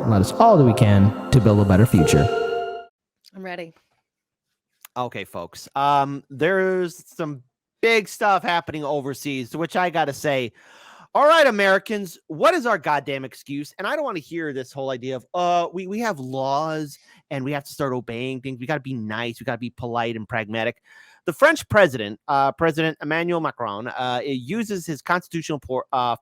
and let us all do we can to build a better future. I'm ready. Okay, folks. There's some big stuff happening overseas, to which I got to say, all right, Americans, what is our goddamn excuse? And I don't want to hear this whole idea of, we have laws and we have to start obeying things. We got to be nice. We got to be polite and pragmatic. The French president, President Emmanuel Macron, uses his constitutional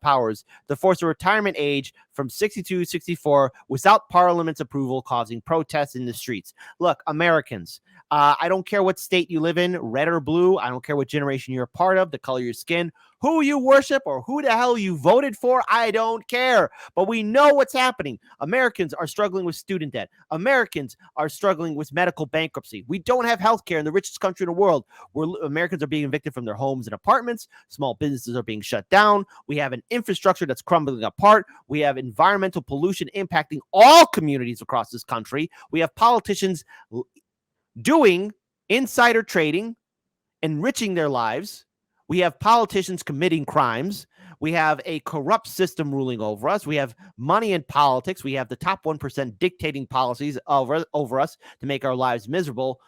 powers to force a retirement age from 62 to 64 without parliament's approval, causing protests in the streets. Look, Americans, I don't care what state you live in, red or blue. I don't care what generation you're a part of, the color of your skin, who you worship, or who the hell you voted for. I don't care. But we know what's happening. Americans are struggling with student debt. Americans are struggling with medical bankruptcy. We don't have health care in the richest country in the world, where Americans are being evicted from their homes and apartments. Small businesses are being shut down. We have an infrastructure that's crumbling apart. We have environmental pollution impacting all communities across this country. We have politicians doing insider trading, enriching their lives. We have politicians committing crimes. We have a corrupt system ruling over us. We have money in politics. We have the top 1% dictating policies over us to make our lives miserable.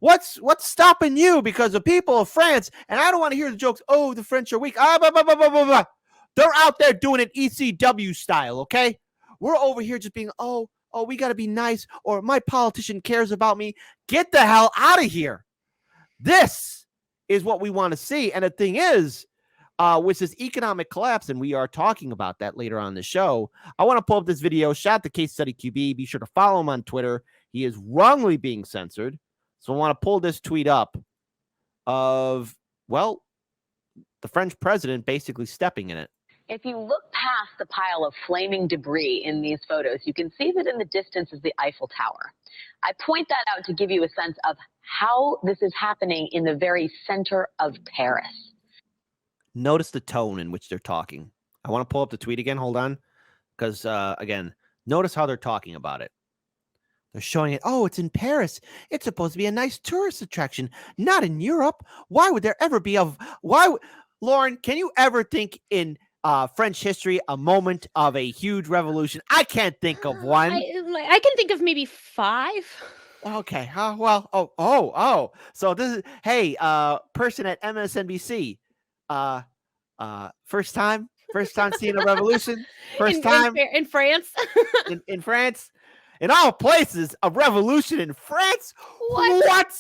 What's stopping you? Because the people of France, and I don't want to hear the jokes, oh, the French are weak. They're out there doing it ECW style, okay? We're over here just being, oh, we got to be nice, or my politician cares about me. Get the hell out of here. This is what we want to see. And the thing is, with this economic collapse, and we are talking about that later on in the show, I want to pull up this video. Shout out to Case Study QB. Be sure to follow him on Twitter. He is wrongly being censored. So I want to pull this tweet up of, well, the French president basically stepping in it. If you look past the pile of flaming debris in these photos, you can see that in the distance is the Eiffel Tower. I point that out to give you a sense of how this is happening in the very center of Paris. Notice the tone in which they're talking. I want to pull up the tweet again. Hold on. Because, again, notice how they're talking about it. They're showing it. Oh, it's in Paris. It's supposed to be a nice tourist attraction. Not in Europe. Why would there ever be Lauren, can you ever think in French history a moment of a huge revolution? I can't think of one. I can think of maybe 5. Okay. Oh. So this is, hey, person at MSNBC. First time seeing a revolution. First time in France. in France. In all places, a revolution in France. What?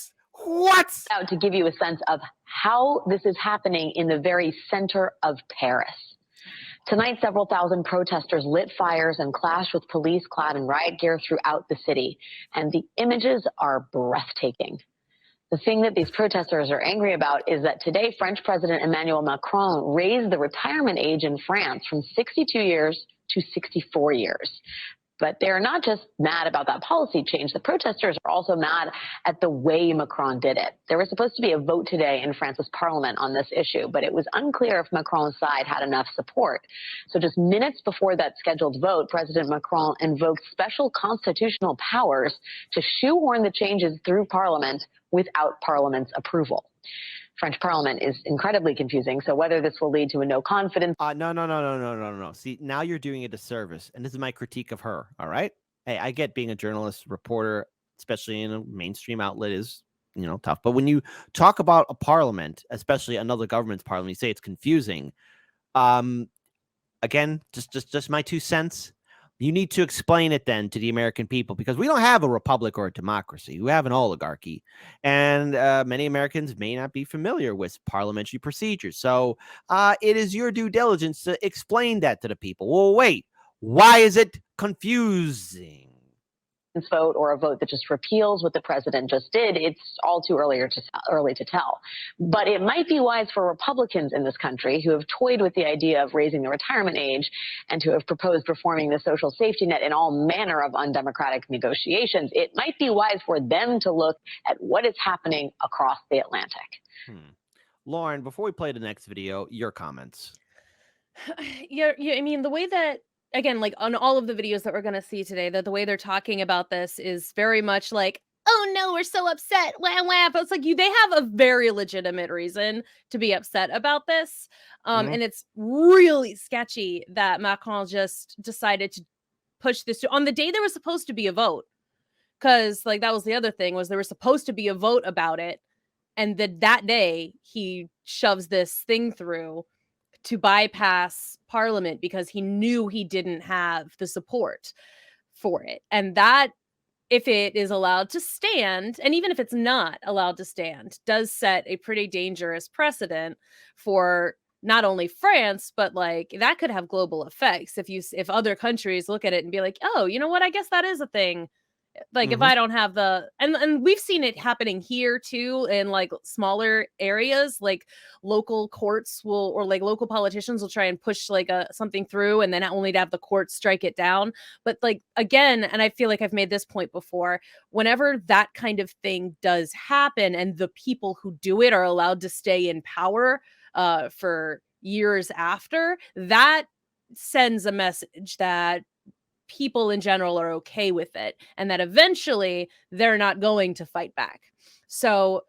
Out to give you a sense of how this is happening in the very center of Paris. Tonight, several thousand protesters lit fires and clashed with police clad in riot gear throughout the city. And the images are breathtaking. The thing that these protesters are angry about is that today, French President Emmanuel Macron raised the retirement age in France from 62 years to 64 years. But they're not just mad about that policy change. The protesters are also mad at the way Macron did it. There was supposed to be a vote today in France's parliament on this issue, but it was unclear if Macron's side had enough support. So just minutes before that scheduled vote, President Macron invoked special constitutional powers to shoehorn the changes through parliament without parliament's approval. French parliament is incredibly confusing. So whether this will lead to a no confidence. No. See, now you're doing a disservice. And this is my critique of her. All right. Hey, I get being a journalist, reporter, especially in a mainstream outlet is, tough. But when you talk about a parliament, especially another government's parliament, you say it's confusing. Again, just my 2 cents. You need to explain it then to the American people, because we don't have a republic or a democracy. We have an oligarchy. And many Americans may not be familiar with parliamentary procedures. So it is your due diligence to explain that to the people. Well, wait, why is it confusing? Vote or a vote that just repeals what the president just did, it's all too early to tell. But it might be wise for Republicans in this country who have toyed with the idea of raising the retirement age and to have proposed reforming the social safety net in all manner of undemocratic negotiations. It might be wise for them to look at what is happening across the Atlantic. Lauren, before we play the next video, your comments. Yeah, I mean, the way that, again, like on all of the videos that we're going to see today, that the way they're talking about this is very much like, oh no, we're so upset. Wah, wah. But it's like they have a very legitimate reason to be upset about this. And it's really sketchy that Macron just decided to push this on the day there was supposed to be a vote. Because like that was the other thing, was there was supposed to be a vote about it, and that day he shoves this thing through to bypass Parliament because he knew he didn't have the support for it. And that, if it is allowed to stand, and even if it's not allowed to stand, does set a pretty dangerous precedent for not only France, but like that could have global effects if other countries look at it and be like, oh, you know what, I guess that is a thing. Like if I don't have the, and we've seen it happening here too in like smaller areas, like local courts will, or like local politicians will try and push like something through and then only to have the courts strike it down. But like, again, and I feel like I've made this point before, whenever that kind of thing does happen and the people who do it are allowed to stay in power for years after, that sends a message that people in general are okay with it and that eventually they're not going to fight back. So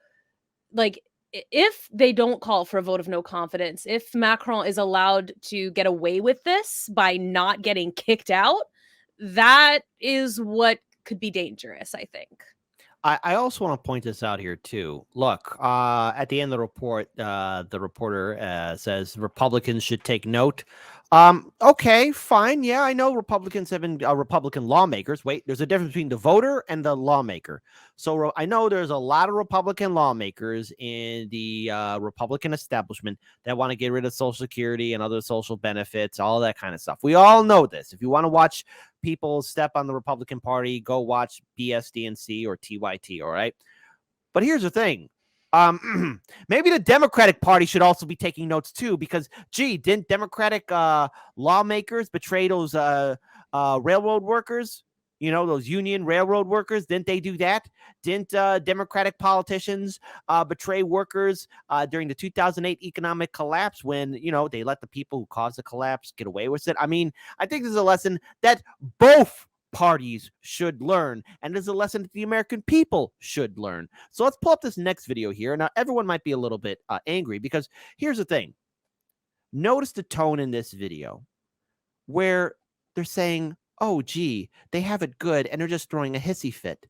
like if they don't call for a vote of no confidence, if Macron is allowed to get away with this by not getting kicked out, that is what could be dangerous, I think. I also want to point this out here too. Look, at the end of the report, the reporter says Republicans should take note. Okay, fine. Yeah, I know Republicans have been Republican lawmakers. Wait, there's a difference between the voter and the lawmaker. So I know there's a lot of Republican lawmakers in the Republican establishment that want to get rid of Social Security and other social benefits, all that kind of stuff. We all know this. If you want to watch people step on the Republican Party, go watch BSDNC or TYT, all right? But here's the thing. Maybe the Democratic Party should also be taking notes too, because gee, didn't Democratic lawmakers betray those railroad workers? You know, those union railroad workers, didn't they do that? Didn't Democratic politicians betray workers during the 2008 economic collapse when, you know, they let the people who caused the collapse get away with it? I mean, I think this is a lesson that both parties should learn, and there's a lesson that the American people should learn. So let's pull up this next video here. Now, everyone might be a little bit angry because here's the thing. Notice the tone in this video where they're saying, oh, gee, they have it good and they're just throwing a hissy fit.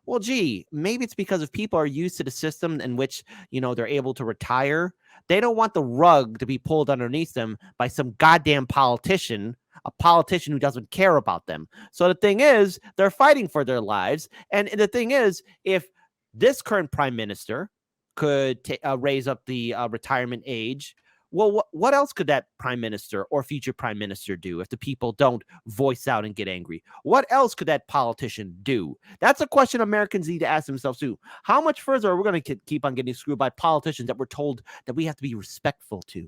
Well, gee, maybe it's because if people are used to the system in which, you know, they're able to retire, they don't want the rug to be pulled underneath them by some goddamn politician, a politician who doesn't care about them. So the thing is, they're fighting for their lives. And the thing is, if this current prime minister could raise up the retirement age, well, what else could that prime minister or future prime minister do if the people don't voice out and get angry? What else could that politician do? That's a question Americans need to ask themselves too. How much further are we going to keep on getting screwed by politicians that we're told that we have to be respectful to?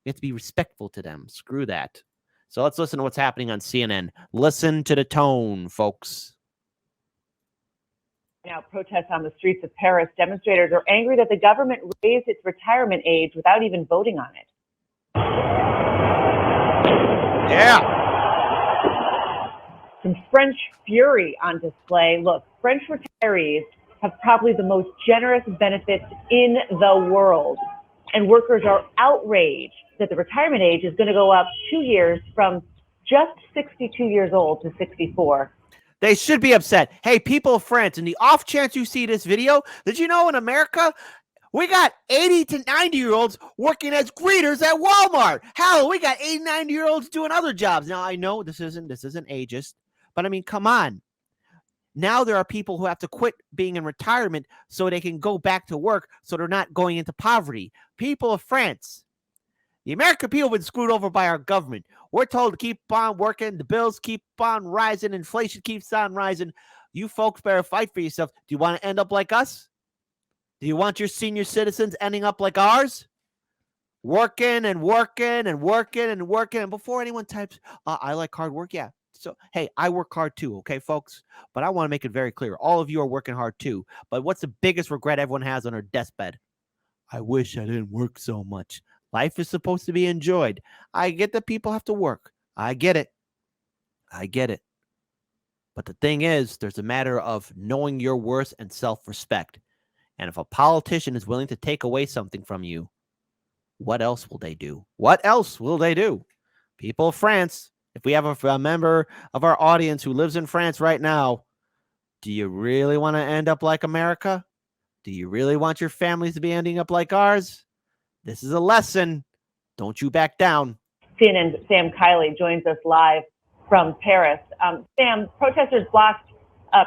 We have to be respectful to them. Screw that. So let's listen to what's happening on CNN. Listen to the tone, folks. Now, protests on the streets of Paris. Demonstrators are angry that the government raised its retirement age without even voting on it. Yeah. Some French fury on display. Look, French retirees have probably the most generous benefits in the world. And workers are outraged that the retirement age is going to go up 2 years from just 62 years old to 64. They should be upset. Hey, people of France, in the off chance you see this video, did you know in America, we got 80 to 90-year-olds working as greeters at Walmart. Hell, we got 80, 90-year-olds doing other jobs. Now, I know this isn't ageist, but I mean, come on. Now there are people who have to quit being in retirement so they can go back to work so they're not going into poverty. People of France, the American people have been screwed over by our government. We're told to keep on working. The bills keep on rising. Inflation keeps on rising. You folks better fight for yourself. Do you want to end up like us? Do you want your senior citizens ending up like ours? Working and working and working and working. And before anyone types, I like hard work. Yeah. So, hey, I work hard too. Okay, folks. But I want to make it very clear. All of you are working hard too. But what's the biggest regret everyone has on their deathbed? I wish I didn't work so much. Life is supposed to be enjoyed. I get that people have to work. I get it. I get it. But the thing is, there's a matter of knowing your worth and self-respect. And if a politician is willing to take away something from you, what else will they do? What else will they do? People of France, If we have a member of our audience who lives in France right now, do you really want to end up like America? Do you really want your families to be ending up like ours? This is a lesson. Don't you back down. CNN's Sam Kiley joins us live from Paris. Sam, protesters blocked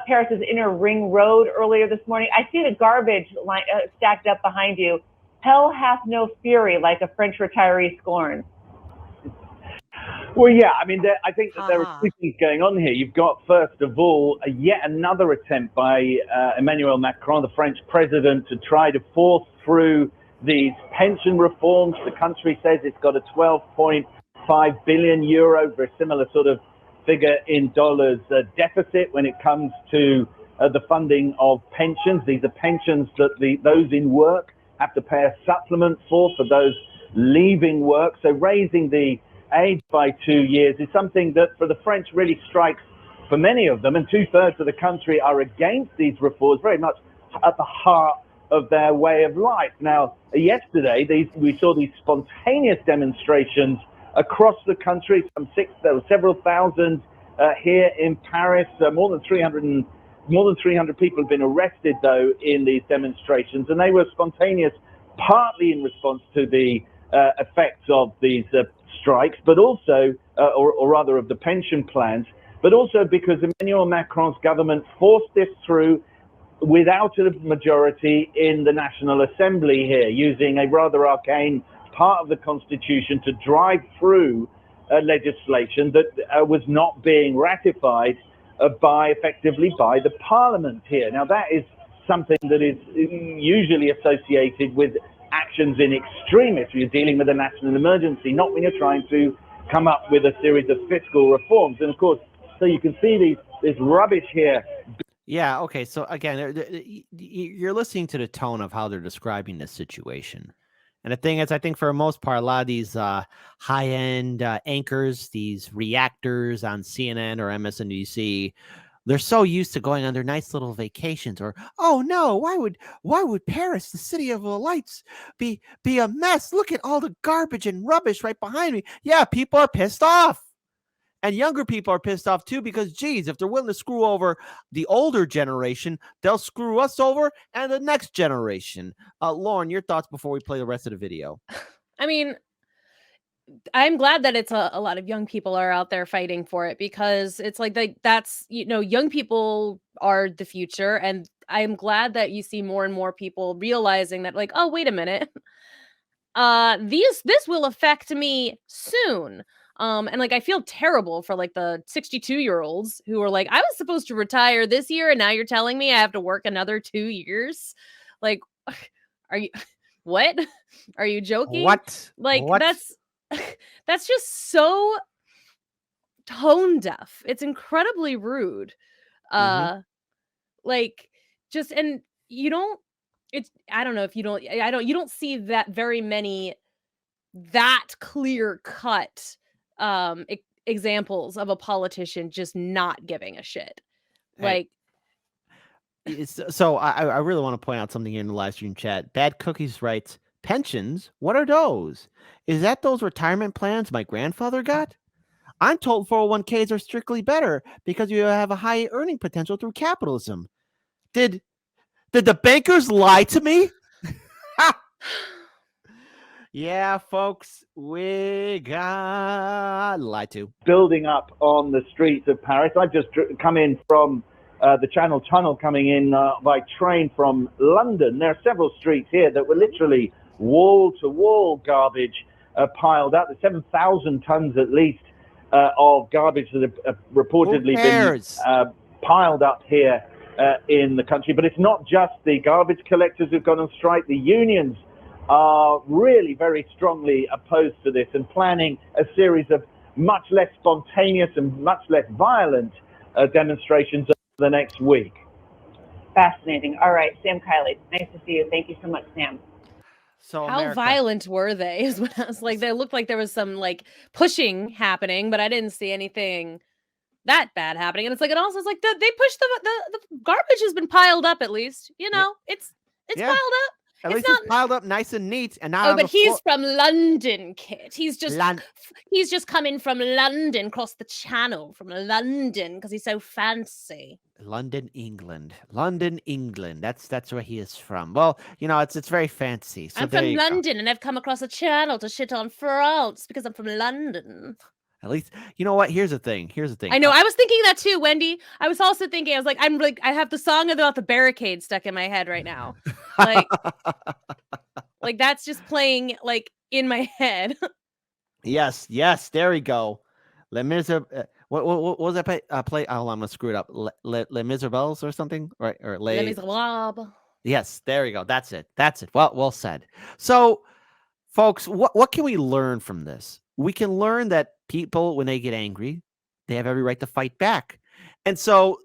Paris's inner ring road earlier this morning. I see the garbage line, stacked up behind you. Hell hath no fury, like a French retiree scorns. Well, yeah, I mean, I think that there are two things going on here. You've got, first of all, yet another attempt by Emmanuel Macron, the French president, to try to force through these pension reforms. The country says it's got a 12.5 billion euro, very similar sort of figure in dollars deficit when it comes to the funding of pensions. These are pensions that those in work have to pay a supplement for those leaving work. So raising the age by 2 years is something that for the French really strikes for many of them, and 2/3 of the country are against these reforms, very much at the heart of their way of life. Now, yesterday, we saw these spontaneous demonstrations across the country. There were several thousand here in Paris. More than 300 people have been arrested, though, in these demonstrations, and they were spontaneous, partly in response to the effects of these strikes, but also, or rather of the pension plans, but also because Emmanuel Macron's government forced this through without a majority in the National Assembly here, using a rather arcane part of the Constitution to drive through legislation that was not being ratified effectively by the Parliament here. Now, that is something that is usually associated with actions in extremis. You're dealing with a national emergency, not when you're trying to come up with a series of fiscal reforms. And of course, so you can see this rubbish here. Yeah, okay. So again, you're listening to the tone of how they're describing this situation. And the thing is, I think for the most part, a lot of these high-end anchors, these reactors on CNN or MSNBC, they're so used to going on their nice little vacations, or, oh no, why would Paris, the city of the lights, be a mess? Look at all the garbage and rubbish right behind me. Yeah, people are pissed off. And younger people are pissed off too, because, geez, if they're willing to screw over the older generation, they'll screw us over and the next generation. Lauren, your thoughts before we play the rest of the video. I mean, I'm glad that it's a lot of young people are out there fighting for it, because it's like that's, young people are the future. And I'm glad that you see more and more people realizing that, like, oh, wait a minute. This will affect me soon. And like, I feel terrible for like the 62-year-olds who are like, I was supposed to retire this year, and now you're telling me I have to work another 2 years. Like, are you, what? Are you joking? What? Like, What? that's just so tone deaf. It's incredibly rude. Like, just, and you don't, I don't know if you don't see that very many that clear cut examples of a politician just not giving a shit. Hey. Like, So I really want to point out something in the live stream chat. Bad Cookies writes, pensions? What are those? Is that those retirement plans my grandfather got? I'm told 401ks are strictly better because you have a high earning potential through capitalism. Did the bankers lie to me? Yeah, folks, we got lied to. Building up on the streets of Paris. I've just come in from the Channel Tunnel, coming in by train from London. There are several streets here that were literally wall-to-wall garbage piled up. There's 7,000 tons at least of garbage that have reportedly been piled up here in the country. But it's not just the garbage collectors who've gone on strike. The unions are really very strongly opposed to this and planning a series of much less spontaneous and much less violent demonstrations over the next week. Fascinating. All right, Sam Kiley, nice to see you. Thank you so much, Sam. So how violent were they? Is what I was like. They looked like there was some like pushing happening, but I didn't see anything that bad happening. And it's like, it also is like they pushed the garbage has been piled up. At least, it's piled up. At It's least not. it's piled up nice and neat and not Oh, on but the floor. he's from London, Kit. He's just Lon- coming from London, across the channel from London, because he's so fancy. London, England. London, England. That's where he is from. Well, it's very fancy. So I'm there from you go. London, and I've come across a channel to shit on France because I'm from London. At least, you know what? Here's the thing. I know. I was thinking that too, Wendy. I was also thinking. I was like, I have the song about the barricade stuck in my head right now. Like, like that's just playing like in my head. Yes. There we go. Les Miserables. What was that play? Oh, I'm gonna screw it up. Les Miserables or something, right? Or Les Les. Miserables. Yes, there we go. That's it. Well said. So, folks, what can we learn from this? We can learn that people, when they get angry, they have every right to fight back. And so,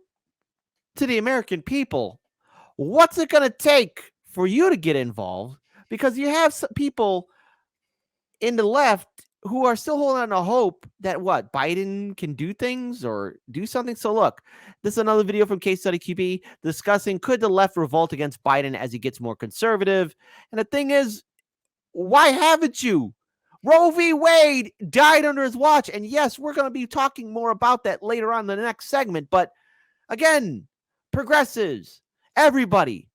to the American people, what's it going to take for you to get involved? Because you have some people in the left who are still holding on to hope that Biden can do things or do something. So look, this is another video from Case Study QB discussing, could the left revolt against Biden as he gets more conservative? And the thing is, why haven't you? Roe v. Wade died under his watch. And yes, we're going to be talking more about that later on in the next segment. But again, progressives, everybody,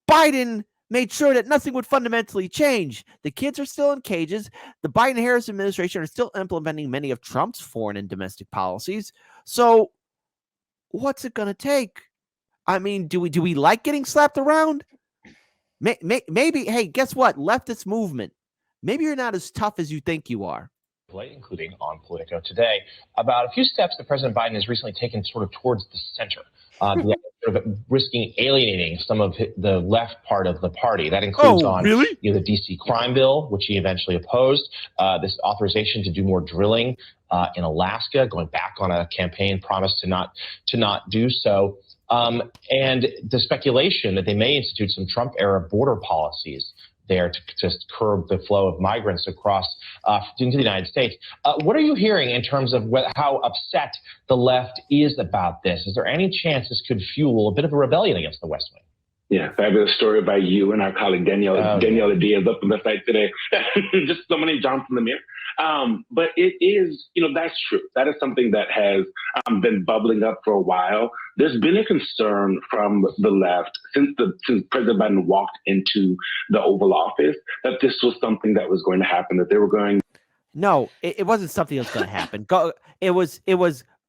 Biden made sure that nothing would fundamentally change. The kids are still in cages. The Biden-Harris administration are still implementing many of Trump's foreign and domestic policies. So what's it going to take? I mean, do we like getting slapped around? Maybe, hey, guess what? Leftist movement. Maybe you're not as tough as you think you are. Including on Politico today, about a few steps that President Biden has recently taken sort of towards the center, sort of risking alienating some of the left part of the party. That includes the D.C. crime bill, which he eventually opposed, this authorization to do more drilling in Alaska, going back on a campaign promise to not do so, and the speculation that they may institute some Trump-era border policies there to just curb the flow of migrants across into the United States. What are you hearing in terms of how upset the left is about this? Is there any chance this could fuel a bit of a rebellion against the West Wing? Yeah, fabulous story by you and our colleague Daniela Diaz up on the site today. Just so many jumps in the mirror. But it is, that's true. That is something that has been bubbling up for a while. There's been a concern from the left since President Biden walked into the Oval Office that this was something that was going to happen, that they were going. No, it wasn't something that was going to happen. It was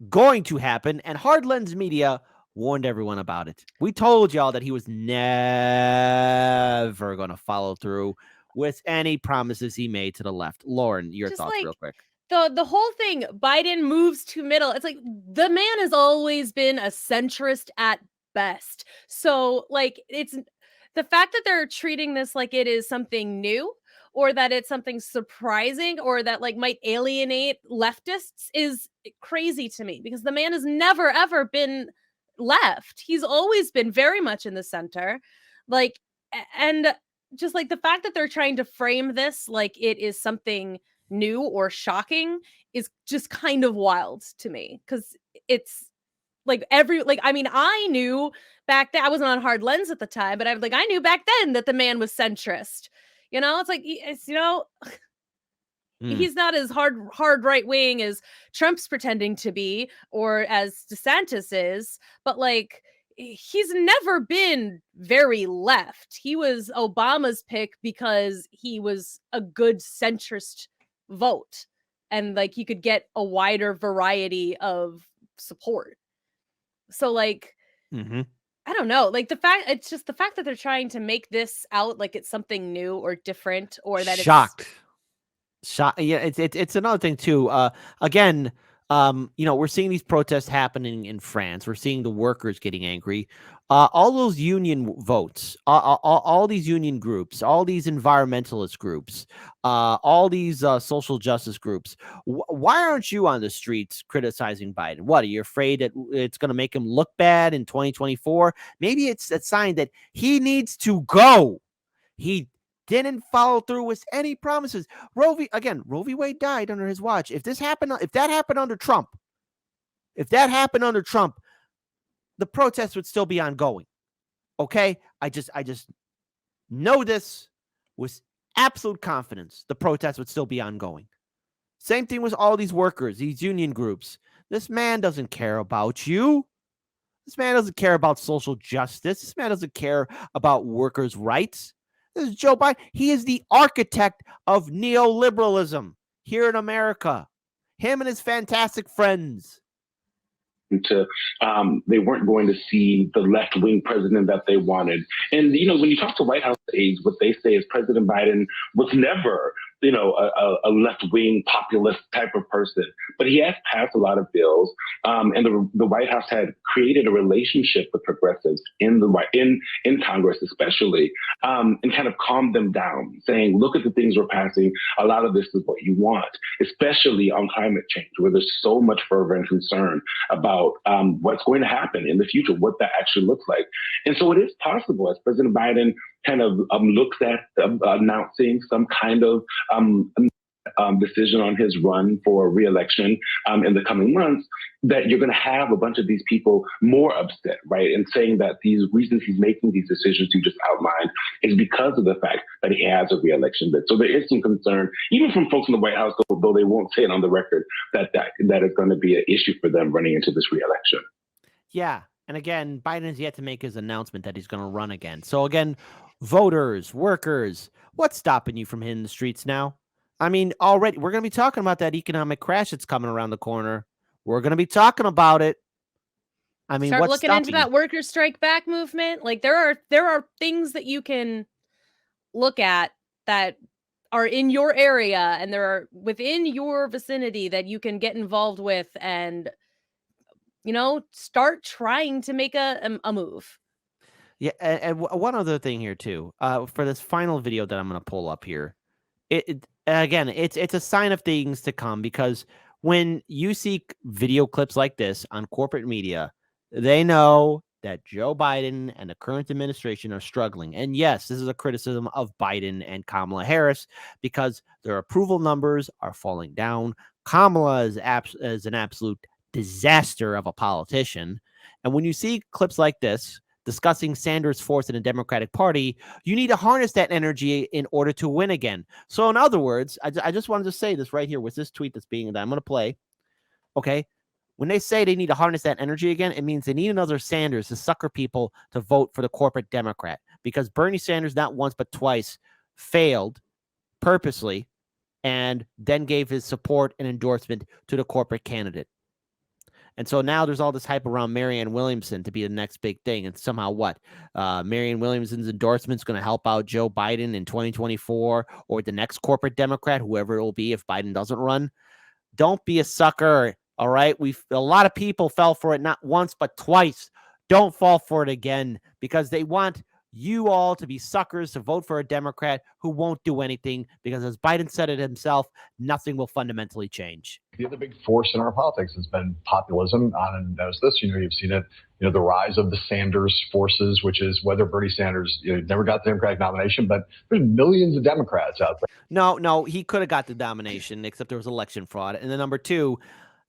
going to happen, and Hard Lens Media warned everyone about it. We told y'all that he was never going to follow through with any promises he made to the left. Lauren, your thoughts real quick. The whole thing, Biden moves to middle. It's like the man has always been a centrist at best. So it's the fact that they're treating this like it is something new, or that it's something surprising, or that might alienate leftists is crazy to me, because the man has never ever been left. He's always been very much in the center. And just the fact that they're trying to frame this like it is something new or shocking is just kind of wild to me, because it's I knew back then, I wasn't on Hard Lens at the time, but I knew back then that the man was centrist. He's not as hard right wing as Trump's pretending to be, or as DeSantis is, but he's never been very left. He was Obama's pick because he was a good centrist vote, and you could get a wider variety of support. So I don't know, the fact that they're trying to make this out like it's something new or different, or that shocked. Yeah, it's another thing too. Again, we're seeing these protests happening in France. We're seeing the workers getting angry. All those union votes, all these union groups, all these environmentalist groups, all these social justice groups. Why aren't you on the streets criticizing Biden? What, are you afraid that it's going to make him look bad in 2024? Maybe it's a sign that he needs to go. He didn't follow through with any promises. Roe v. Wade died under his watch. If that happened under Trump, the protests would still be ongoing. Okay? I just know this with absolute confidence, the protests would still be ongoing. Same thing with all these workers, these union groups. This man doesn't care about you. This man doesn't care about social justice. This man doesn't care about workers' rights. This is Joe Biden. He is the architect of neoliberalism here in America. Him and his fantastic friends. They weren't going to see the left-wing president that they wanted. And, when you talk to White House aides, what they say is President Biden was never, a left-wing populist type of person. But he has passed a lot of bills. And the White House had created a relationship with progressives in Congress, especially, and kind of calmed them down, saying, look at the things we're passing. A lot of this is what you want, especially on climate change, where there's so much fervor and concern about what's going to happen in the future, what that actually looks like. And so it is possible, as President Biden kind of looks at announcing some kind of decision on his run for re-election in the coming months, that you're going to have a bunch of these people more upset, right? And saying that these reasons he's making these decisions you just outlined is because of the fact that he has a re-election bid. So there is some concern, even from folks in the White House, though they won't say it on the record, that is going to be an issue for them running into this re-election. Yeah. And again, Biden has yet to make his announcement that he's going to run again. So again, voters, workers, what's stopping you from hitting the streets now? I mean, already we're going to be talking about that economic crash that's coming around the corner. We're going to be talking about it. I mean, start looking into that workers' strike back movement. Like there are things that you can look at that are in your area and there are within your vicinity that you can get involved with and, start trying to make a move. Yeah. And one other thing here too, for this final video that I'm going to pull up here, again, it's a sign of things to come, because when you see video clips like this on corporate media, they know that Joe Biden and the current administration are struggling. And yes, this is a criticism of Biden and Kamala Harris because their approval numbers are falling down. Kamala is an absolute disaster of a politician. And when you see clips like this discussing Sanders' force in the Democratic Party, you need to harness that energy in order to win again. So in other words, I just wanted to say this right here with this tweet that I'm going to play. Okay. When they say they need to harness that energy again, it means they need another Sanders to sucker people to vote for the corporate Democrat, because Bernie Sanders not once but twice failed purposely and then gave his support and endorsement to the corporate candidate. And so now there's all this hype around Marianne Williamson to be the next big thing. And somehow Marianne Williamson's endorsement is going to help out Joe Biden in 2024 or the next corporate Democrat, whoever it will be if Biden doesn't run. Don't be a sucker. All right. A lot of people fell for it not once, but twice. Don't fall for it again, because they want you all to be suckers to vote for a Democrat who won't do anything, because as Biden said it himself, nothing will fundamentally change. The other big force in our politics has been populism. And notice this, you've seen it, the rise of the Sanders forces, which is whether Bernie Sanders never got the Democratic nomination, but there's millions of Democrats out there. No, he could have got the nomination, except there was election fraud. And then number two,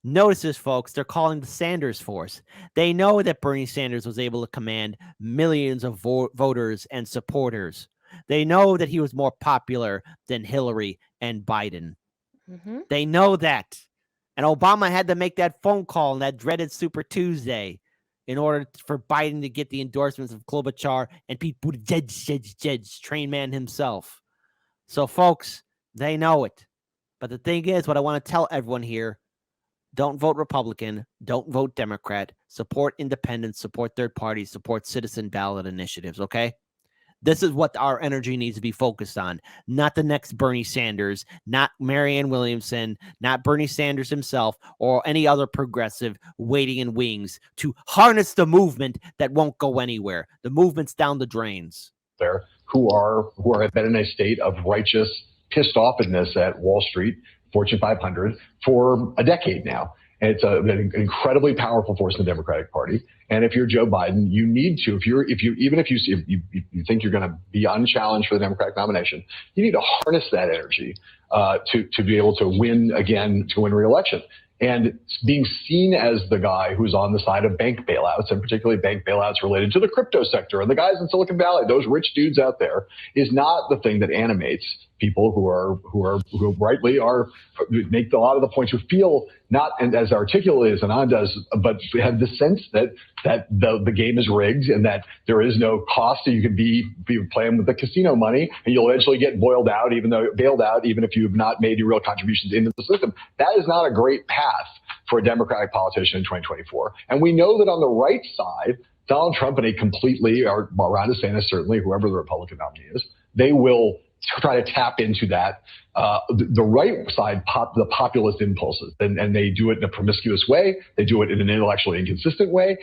notice this, folks, they're calling the Sanders force. They know that Bernie Sanders was able to command millions of voters and supporters. They know that he was more popular than Hillary and Biden. Mm-hmm. They know that. And Obama had to make that phone call on that dreaded Super Tuesday in order for Biden to get the endorsements of Klobuchar and Pete Buttigieg, train man himself. So, folks, they know it. But the thing is, what I want to tell everyone here, don't vote Republican. Don't vote Democrat. Support independents. Support third parties. Support citizen ballot initiatives, okay? This is what our energy needs to be focused on, not the next Bernie Sanders, not Marianne Williamson, not Bernie Sanders himself, or any other progressive waiting in wings to harness the movement that won't go anywhere. The movement's down the drains. There who have been in a state of righteous pissed offness at Wall Street, Fortune 500, for a decade now. And it's an incredibly powerful force in the Democratic Party. And if you're Joe Biden, you need to, if you think you're going to be unchallenged for the Democratic nomination, you need to harness that energy to be able to win again, to win re-election. And being seen as the guy who's on the side of bank bailouts, and particularly bank bailouts related to the crypto sector and the guys in Silicon Valley, those rich dudes out there, is not the thing that animates people who rightly make a lot of the points, who feel not as articulate as Anand does, but have the sense that the game is rigged and that there is no cost. So you could be playing with the casino money and you'll eventually get bailed out, even if you have not made any real contributions into the system. That is not a great path for a Democratic politician in 2024. And we know that on the right side, Donald Trump and Ron DeSantis, certainly, whoever the Republican nominee is, they will try to tap into that. The right side, the populist impulses, and they do it in a promiscuous way. They do it in an intellectually inconsistent way.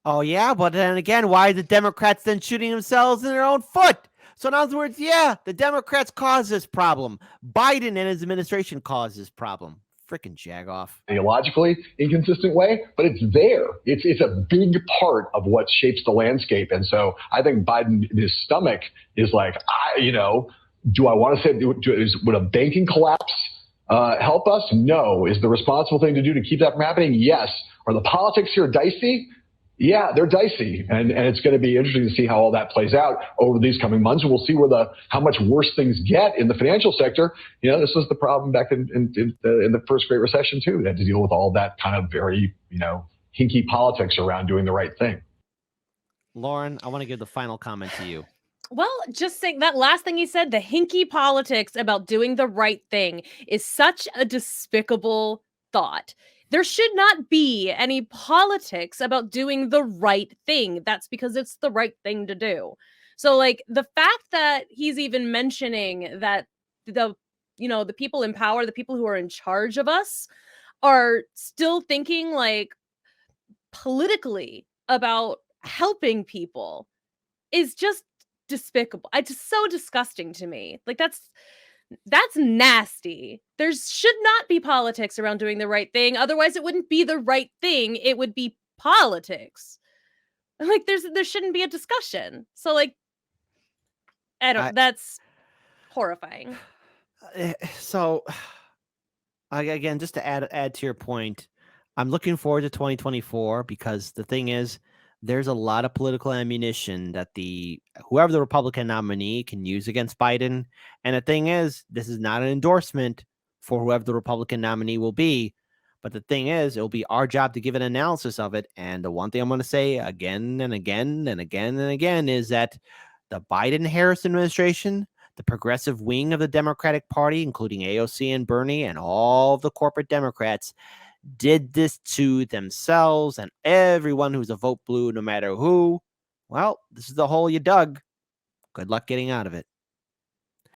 Oh, yeah, but then again, why are the Democrats then shooting themselves in their own foot? So in other words, yeah, the Democrats caused this problem. Biden and his administration caused this problem. Freaking jagoff. Ideologically inconsistent way, but it's there. It's a big part of what shapes the landscape. And so I think Biden, in his stomach, is like, do I want to say, would a banking collapse help us? No. Is the responsible thing to do to keep that from happening? Yes. Are the politics here dicey? Yeah, they're dicey. And it's going to be interesting to see how all that plays out over these coming months. And we'll see how much worse things get in the financial sector. This was the problem back in the first Great Recession, too. They had to deal with all that kind of very, hinky politics around doing the right thing. Lauren, I want to give the final comment to you. Well, just saying that last thing he said, the hinky politics about doing the right thing, is such a despicable thought. There should not be any politics about doing the right thing. That's because it's the right thing to do. So, like, the fact that he's even mentioning that the people in power, the people who are in charge of us, are still thinking like politically about helping people is just despicable. It's just so disgusting to me. Like, that's nasty. There should not be politics around doing the right thing. Otherwise, it wouldn't be the right thing. It would be politics. Like, there shouldn't be a discussion. So, like, that's horrifying. So, again, just to add to your point, I'm looking forward to 2024 because the thing is, there's a lot of political ammunition that whoever the Republican nominee can use against Biden. And the thing is, this is not an endorsement for whoever the Republican nominee will be. But the thing is, it'll be our job to give an analysis of it. And the one thing I'm going to say again and again and again and again is that the Biden-Harris administration, the progressive wing of the Democratic Party, including AOC and Bernie and all the corporate Democrats, did this to themselves and everyone who's a vote blue, no matter who. Well, this is the hole you dug. Good luck getting out of it.